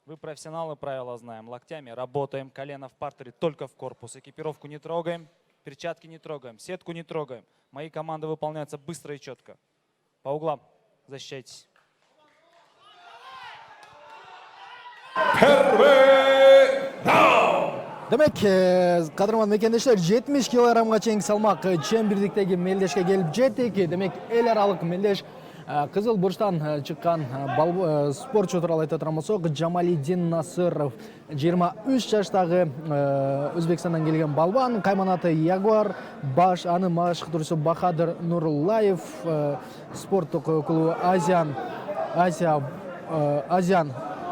Вы профессионалы, правила знаем. Локтями работаем, колено в партере, только в корпус. Экипировку не трогаем, перчатки не трогаем, сетку не трогаем. Мои команды выполняются быстро и четко. По углам защищайтесь. Demek kadroman mekendешler 70 kg чейинки салмак чембирдиктеги мелдешке келип жеттик. Демек эл аралык мелдеш Кызыл бурчтан чыккан спортчу тууралуу айта турган болсок, Жамалидин Насыров 23 жаштагы Өзбекстандан келген балбан, кайманаты Ягуар, анын башкыруучусу Бахадыр Нуруллаев, спорттук клубу Азиан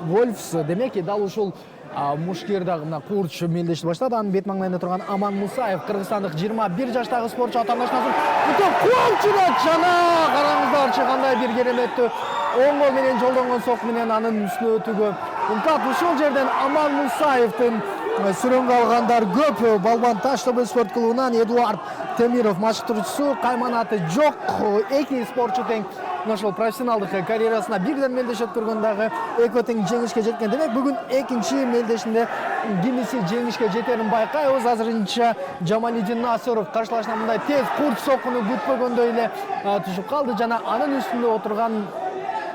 Вольфс. Демек дал ушул мушкердагы мына курч мелдешти баштады. Анын бет маңдайында турган Аман Мусаев, кыргызстандык 21 жаштагы спортчу атаандаштын кол чурат жана караңыздарчы кандай бир кереметтүү оң кол менен жолдонгон сок менен анын үстүнө өтүүгө умкат. Ушул жерден Аман Мусаевдин сүрөнгө алгандар көп. Балбан Таш-Тобой спорт клубунан Эдуард Темиров машыктыруучусу, кайманаты жок. Эки спортчу тең ошол профессионалдык карьерасына бирден мелдеш өткөргөндөгү экөө тең жеңишке жеткен. Демек бүгүн экинчи мелдешинде кимиси жеңишке жетерин байкайбыз. Азырынча Жамалидин Насыров каршылашына мындай тез курч сокуну күтпөгөндөй эле түшүп калды жана анын үстүндө отурган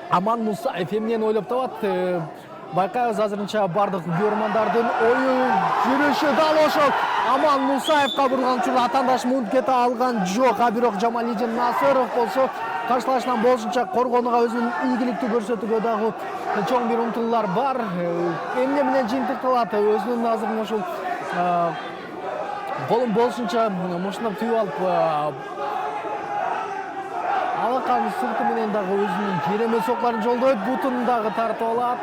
Аман Мусаев эмнени ойлоп табат? Байкайбыз азырынча бардык көрөрмандардын ою жүрүшү дал ошол Аман Мусаевка бурган учурда атаандаш муунтуп кете алган жок. Бирок Жамалидин Насыров болсо каршылашынан болушунча коргонууга өзүнүн ийгиликтүү көрсөтүүгө дагы чоң бир умтулуулар бар. Эмне менен жыйынтыкталат? Өзүнүн азыр ушул колун болушунча мушундай түйүп алып алаканын сырты менен дагы өзүнүн керемет сокларын жолдойт. Бутун дагы тартып алат.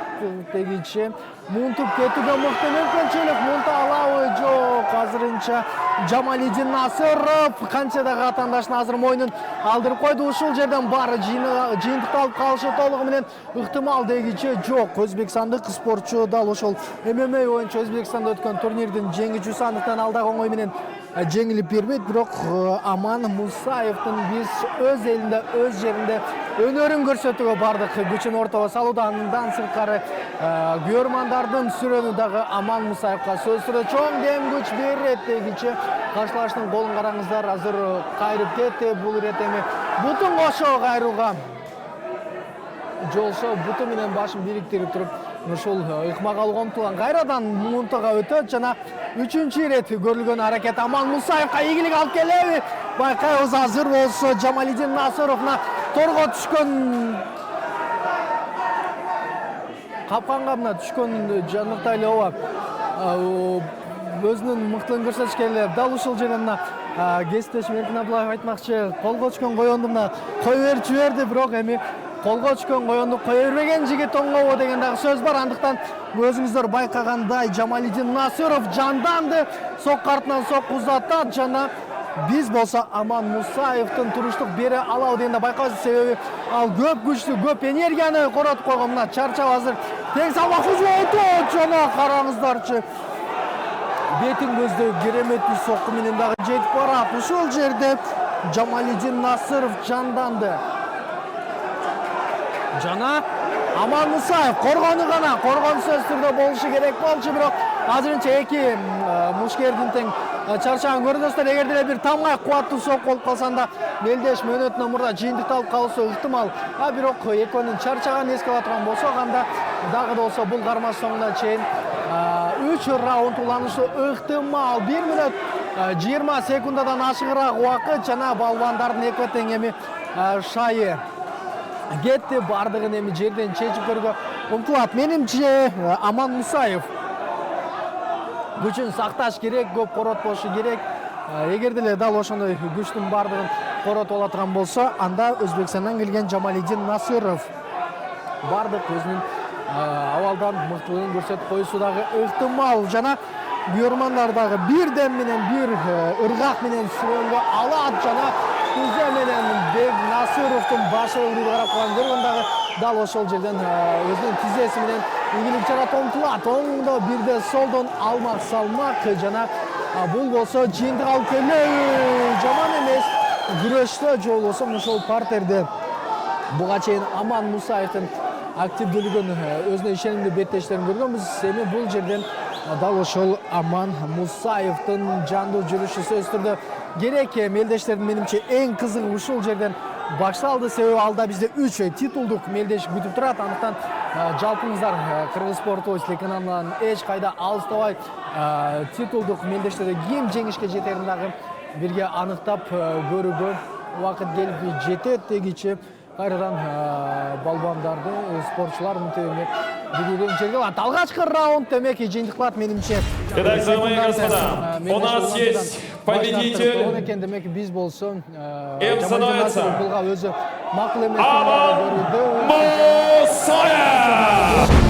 Тегиче муунтуп кетүүгө мыкты мүмкүнчүлүк. Муунта алабы? Жок. Азырынча Жамалидин Насыров канча дагы атаандашын азыр мойнун алдырып койду. Ушул жерден баары жыйынтыкталып калышы толугу менен ыктымал. Дегиче жок. Өзбекстандык спортчу дал ошол ММА боюнча Өзбекстанда өткөн турнирдин жеңүүчүсү, андыктан ал дагы оңой менен жеңилип бербейт. Бирок Аман Мусаевдин биз өз элинде, өз жеринде өнөрүн көрсөтүүгө бардык күчүн ортого салууда. Андан сырткары көрөрмандардын сүрөнү дагы Аман Мусаевка сөз сүрө чоң дем күч берет. Дегиче каршылаштын колун караңыздар, азыр кайрып кетти. Бул ирет эми бутун кошо кайрууга жолсо буту менен башын бириктирип туруп ушул ыкмак алууга умтулган. Кайрадан муунтага өтөт жана үчүнчү ирет көрүлгөн аракет Аман Мусаевка ийгилик алып келеби? Байкайбыз азыр болсо Жамалидин Насыровна торго түшкөн, капканга мына түшкөн жаныктай эле ооба өзүнүн мыктылыгын көрсөтүш керек. Дал ушул жерден мына кесиптешим Эркин Абдуллаев айтмакчы, колго түшкөн коёнду мына кое берип жиберди. Бирок эми колго түшкөн коёнду кое бербеген жигит оңобу деген дагы сөз бар. Андыктан өзүңүздөр байкагандай Жамалидин Насыров жанданды, сок артынан сок узатат жана биз болсо Аман Мусаевдин туруштук бере алабы дегенде байкайбыз. Себеби ал көп күчтүү, көп энергияны коротуп койгон. Мына чарчап азыр тең салмак өтөт жана караңыздарчы бетин көздөй кереметтүү сокку менен дагы жетип барат. Ушул жерде Жамалидин Насыров жанданды жана Аман Мусаев коргону сөз түрдө болушу керек болчу. Бирок азырынча эки мушкердин тең чарчаган көрүнөсүлөр. Эгер деле бир тамгай кубаттуу сок болуп калса анда мелдеш мөөнөтүнөн мурда жыйынтыкталып калышы ыктымал. Бирок экөөнүн чарчаганын эске ала турган болсок, анда дагы да болсо бул кармаш соңуна чейин 3 раунд уланышы ыктымал. 1 мүнөт 20 секундадан ашыгыраак убакыт жана балбандардын экөө тең эми шайы кетти. Бардыгын эми жерден чечип көрүүгө умтулат. Менимче Аман Мусаев күчүн сакташ керек, көп коротпошу керек. Эгер деле дал ошондой күчтүн бардыгын коротуп ала турган болсо, анда Өзбекстандан келген Жамалидин Насыров бардык өзүнүн абалдан мыктылыгын көрсөтүп коюшу дагы ыктымал. Жана көрөрмандар дагы бир дем менен, бир ыргак менен сүрөнгө алат жана күзө менен Насыровдун башы ыргып карап калган көргөн дагы дал ошол жерден өзүнүн тизеси менен ийгилик жарата умтулат. Оңдо бирде солдон алмак салмак жана бул болсо жыйынтык алып келүү жаман эмес. Күрөштө же болбосо ушул партерде буга чейин Аман Мусаевдин активдүүлүгүн, өзүнө ишенимдүү беттештерин көргөнбүз. Эми бул жерден дал ошол Аман Мусаевдин жандуу жүрүшү сөзсүз түрдө керек. Мелдештердин менимче эң кызыгы ушул жерден башталды. Себеби алда бизде 3 титулдук мелдеш күтүп турат. Андыктан жалпыңыздар Кыргыз Спорт телеканалынан эч кайда алыстабай титулдук мелдештерде ким жеңишке жетерин дагы бирге аныктап көрүүгө убакыт келип жетет дегичи. Кайрадан балбандарды, спортчулар мынтебек биринен жерге алат. Алгачкы раунд демек жыйынтыкталат менимче. Итак, дамы и господа, у нас есть победитель. Демек биз болсо Им становится өзү макул эмес Аман Мусаев!